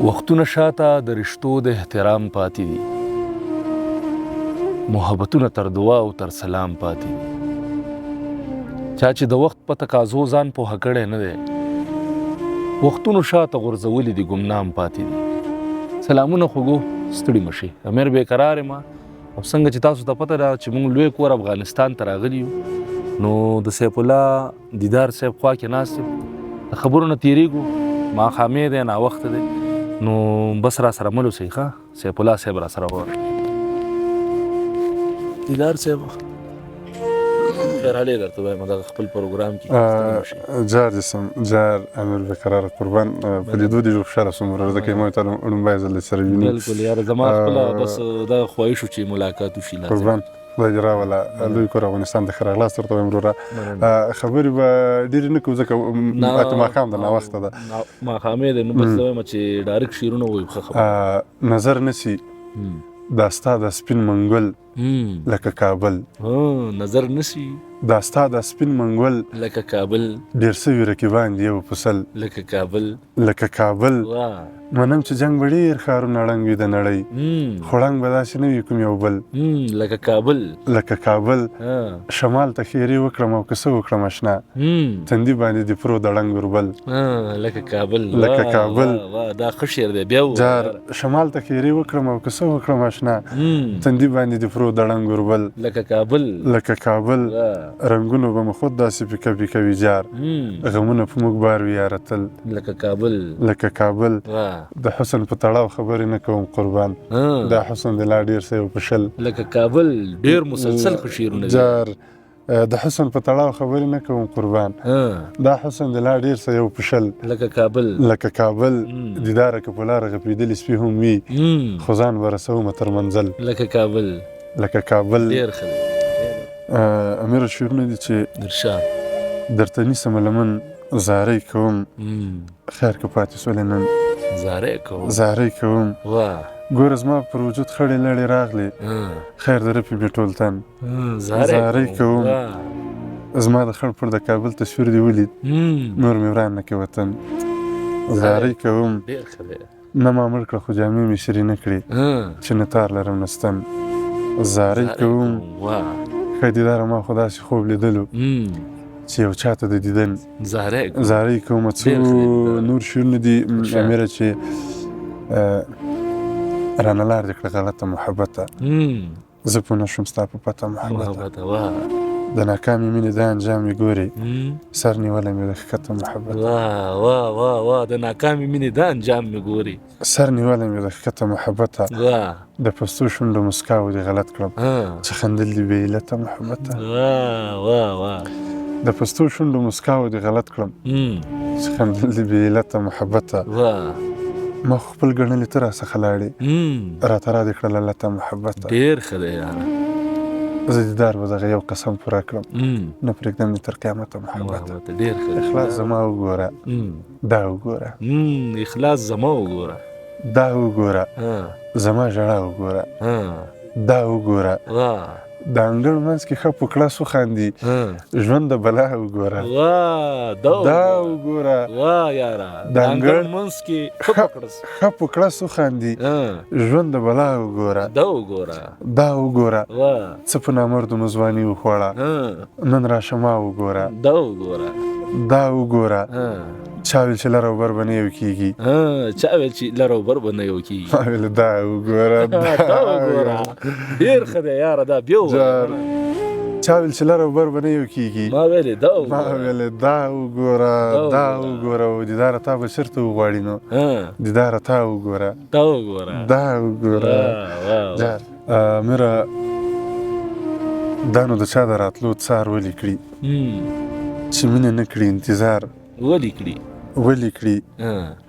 وختونه شاته د رشتو د احترام پاتې دي، محبتونه تر دعا او تر سلام پاتې دي. چا چې د وخت په تقاضو ځان پوهه کړی نه دی، وختونو شاته غورځولي دي ګمنام پاتې دي. سلامونه خوږو، ستړي مشي. امیر بیقرار یم او څنګه چې تاسو ته پته ده چې موږ لوی کور افغانستان ته راغلي یو، نو د سیف الله دیدار صاحب خوا کې ناست یم، د خبرو نه تېرېږو، ماښامې دی، ناوخته دی، نو بس را سره مل اوسئ. ښه سیف الله صاحب را سره ووایه. دیدار صاحب خیرحالې درته وایم، دغه خپل پروګرام کې جار جسم جار امیر بیقرار قربان په لیدو دې ډېر خوشحاله شوم ورور، ځکه ما ته لومبی ځل سره وینو. بلکل یاره، زما خپله بس دغه خواهش و چې ملاقات وشي. قربان خدای دې راوله لوی کور افغانستان ته ښه راغلاست درته وایم وروره. خبرې به ډېرې نه کوو ځکه ماښام ده، ناوخته ده، ماښامې دی، نو بس زه وایم چې ډایرکټ شعرونه ووایو. ښه خبره. نظر نسي دا ستا د سپین منګول لکه کابل، نظر نسی دا ستا د سپین منګول لکه کابل، ډېر سوي رقیبان دي یو پسل لکه کابل. منم چې جنګ به ډېر ښارونه ړنګ وي د نړۍ، خو ړنګ به داسې نه وي کوم یو بل لکه کابل. شمال ته ښېرې وکړم او که څه وکړم اشنا، تندي باندې دې پرو د ړنګ وربل لکه کابل. دا ښه شعر دی. بیا جار شمال ته ښېرې وکړم او که څه وکړم اشنا، تندي باندې دې پرو د ړنګ وربل لکه کابل. رنګونو به مو خود داسې پیکه پیکه وي جار، غمونه په موږ بار وي یاره تل لکه کابل. د حسن په تړاو خبرې نه کوم قربان، دا حسن د لا ډېر څه یو په شل لکه کابل. ډېر مسلسل ښه شعرونه دي جار. د حسن په تړاو خبرې نه کوم قربان، دا حسن د لا ډېر څه یو په شل لکه کابل. دیداره که په لاره غپېدلي سپي هم وي، خو ځان به رسومه تر منزل لکه کابل. ډېر ښه دی. امیره شعرونه دي چې درته نیسمه لمن زارۍ کوم، خیر که پاتې سولې نن زارۍ کوم. ګوره زما پر وجود خړې لړې راغلې، خیر د رپي مې ټول تن زارۍ کوم. زما د خړ پر د کابل تصویر دې ولید، نور مې وران نه کې وطن زارۍ کوم. نه ما مړ کړه خو جامې مې شري نه کړې، چې نه تار لرم نه ستن زارۍ کوم. ښه دیداره ما خو داسې خوب لیدلو چې یو چاته د دیدن زارۍ کوم. څو نور شعرونه دي امیره چې رانه لار دې کړه غلطه محبته، زه پوه نه شوم ستا په پته محبته. د ناکامې مینې دا انجام یې ګورې، سر نیولی مې د ښکته محبته. د ناکامې مینې دا انجام مې ګورې، سر نیولی مې د ښکته محبته. د پستو شونډو مسکاو دې غلط کړم، چې خندل دې بې علته محبته. د پستو شونډو مسکاو دې غلط کړم، چې خندل دې بې علته محبته. ما خو خپل ګڼلې ته راڅخه لاړې، راته را دې کړله لته محبته. ډېر ښه دی یاره. زه دیدار به دغه یو قسم پوره کړم، نه پرېږدم دې تر قیامته محبته. ډېر ښه. اخلاص زما وګوره، دا وګوره، اخلاص زما وګوره، دا وګوره، زما ژړا وګوره، دا وګوره. د انګړ منځ کې ښه په کړس وخاندي، ژوند د بلا وګوره، دا وګوره. د انګړ منځ کې ښه په کړس وخاندي، ژوند د بلا وګوره، دا وګوره. څه په نامردو مو ځواني وخوړه، نن راشه ما وګوره، دا وګوره. چا ویل چې لر او بر به نه یو کېږي، ما ویل دا وګوره. ډېر ښه دی یاره. دا بیا چا ویل چې لر او بر به نه یو کېږي، ما ویل دا وګوره. او دیداره تا به چېرته وغواړي، نو دیداره تا وګوره، دا وګوره. میره دا نو د چا د راتلو څار ولې کړي، چې مینه نه کړي انتظار ولې کړي.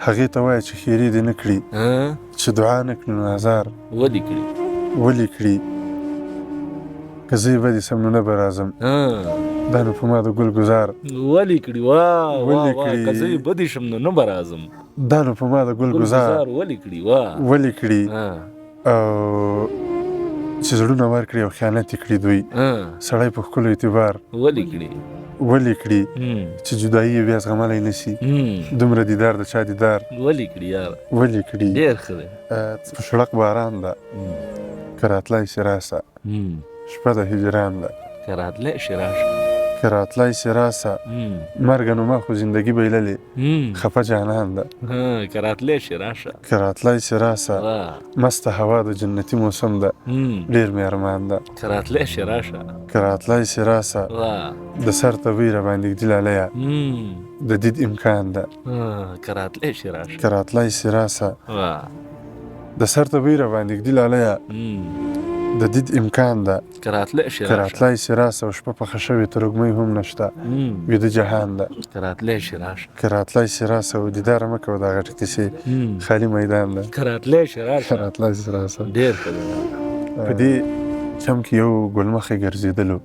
هغې ته وایه چې ښېرې دې نه کړي، چې دعا نه کړي نو ازار ولې کړي. که زه یې بدې سم نو نه به راځم، دا نو په ما د ګل ګزار ولې کړي. که زه یې بدې شم نو نه به راځم، دا نو په ما د ګل ګزار ولې کړي. او چې زړونه ورکړي او خیانت یې کړي دوی، سړی په ښکلو اعتبار ولې کړي چې جدایي یې بیا زغملی نه شي دومره دیدار د چا دیدار ولې کړي یاره ولې کړي ډېر ښه دی په شړق باران ده که راتلی شي راسه شپه د هجران ده که راتلی شي راشه که راتلی شي راسه مرګه نو ما خو زندګي بایللې خفه جانان ده که راتلی شي راشه که راتلی شي راسه مسته هوا د جنتي موسم ده ډېر مې ارمان ده که راتلی شي راشه که راتلی شي راسه د سر ته وی راباندې ږدي لالیه د دید امکان ده که راتلی شي راشه که راتلی شي راسه د سر ته وی راباندې ږدي لالیه د دید امکان ده که راتلی شي که راتلی شي راسه او شپه پخه شوې ترږمۍ هم نشته ویده جهان ده که راتلی شي راشه که راتلی شي راسه او دیداره مه کوه دا غټې کیسې خالي میدان ده که راتلی شي راشه که راتلی شي راسه ډېر ښه دی په دې چم کې یو ګلمخې ګرځېدلو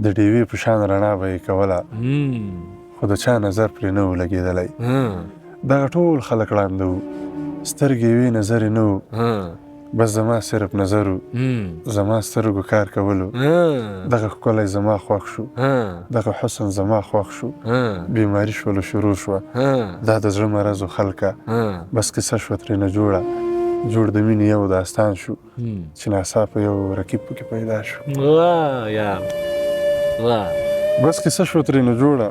د ډیوې په شان رڼا به یې کوله خو د چا نظر پرې نه و لګېدلی دغه ټول خلک ړانده وو سترګې وې نظر یې نه و بس زما صرف نظر و زما سترګو کار کولو دغه ښکلی زما خوښ شو دغه حسن زما خوښ شو بیماري شولو شروع شوه دا د زړه مرض و خلکه بس کیسه شوه ترېنه جوړه جوړ د مینې یو داستان شو چې ناڅاپه یو رقیب پکې پیدا شو بس کیسه شوه ترېنه جوړه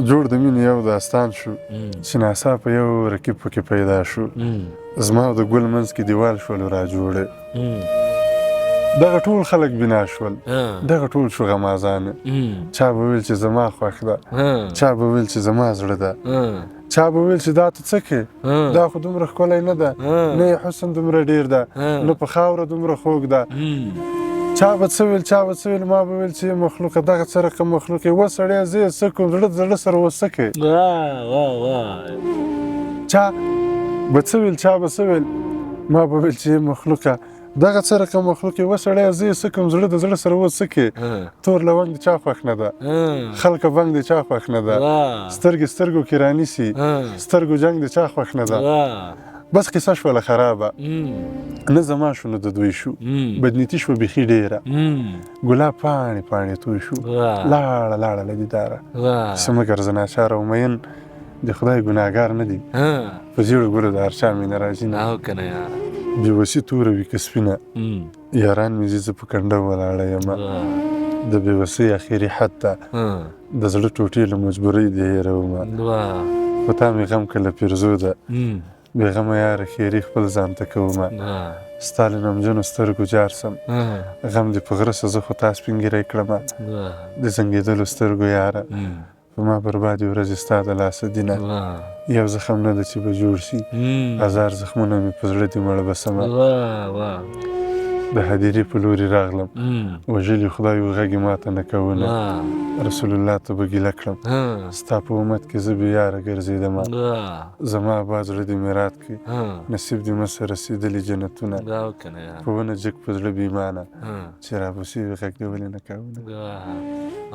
جوړ د مینې یو داستان شو چې ناڅاپه یو رقیب پکې پیدا شو زما او د ګل منځ کې دیوال شولو را جوړې دغه ټول خلک بنا شول دغه ټول شو غمازانه چا به ویل چې زما خوښ ده چا به ویل چې زما زړه ده چا به ویل چې دا ته څه کې دا خو دومره ښکلی نه ده نه یې حسن دومره ډېر ده نه په خاوره دومره خوږ ده چا به څه ویل چا به څه ویل ما به ویل چې مخلوقه دغه څه رقم مخلوق یې و سړیه زه یې څه کوم زړه د زړه سره و څه کوې چا به څه ویل چا به څه ویل ما به ویل چې مخلوقه دغه څه رقم مخلوق یې و سړیه زه یې څه کوم زړه د زړه سره و څه کوې تور لونګ د چا خوښ نه ده خلکه بنګ د چا خوښ نه ده سترګې سترګو کې رانیسي سترګو جنګ د چا خوښ نه ده بس کیسه شوله خرابه نه زما شو نه د دوی شو بدنیتي شوه بیخي ډېره ګلاب پاڼې پاڼې توی شو لاړه لاړه له دیداره څه مه ګرځه ناچاره او مین د خدای ګناهګار نه دي په زیړو ګلو د هر چا مینه راځي نه بېوسي توره وي که سپینه یاران مې ځي زه په کنډه ولاړه یمه د بېوسۍ اخري حد ته د زړه ټوټې له مجبورۍ دې هېرومه خو تا مې غم کله پیرزو ده بېغمه یاره ښېرې خپل ځان ته کومه ستا له نمجنو سترګو جار سم غم دې په غره سه زه خو تا سپین ګیری کړمه د زنګېدلو سترګو یاره په ما بربادې ورځې ستا د لاسه دینه یو زخم نه ده چې به جوړ شي هزار زخمونه مې په زړه دې مړه بسمه د هدیرې په لورې راغلم وژلي خدای و غږ یې ماته نه کوونه رسول الله ته به ګیله کړم ستا په امت کې زه بېیاره ګرځېدمه زما ابا زړه دې مې رات کړي نصیب دې مه سه رسېدلي جنتونه په ونه جګ په زړه بېیمانه چې رابوسې وي غږ دې ولې نه کوونه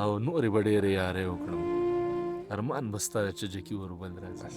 او نورې به ډېرې یارۍ وکړم ارمان به ستا د چجکي وربند راځي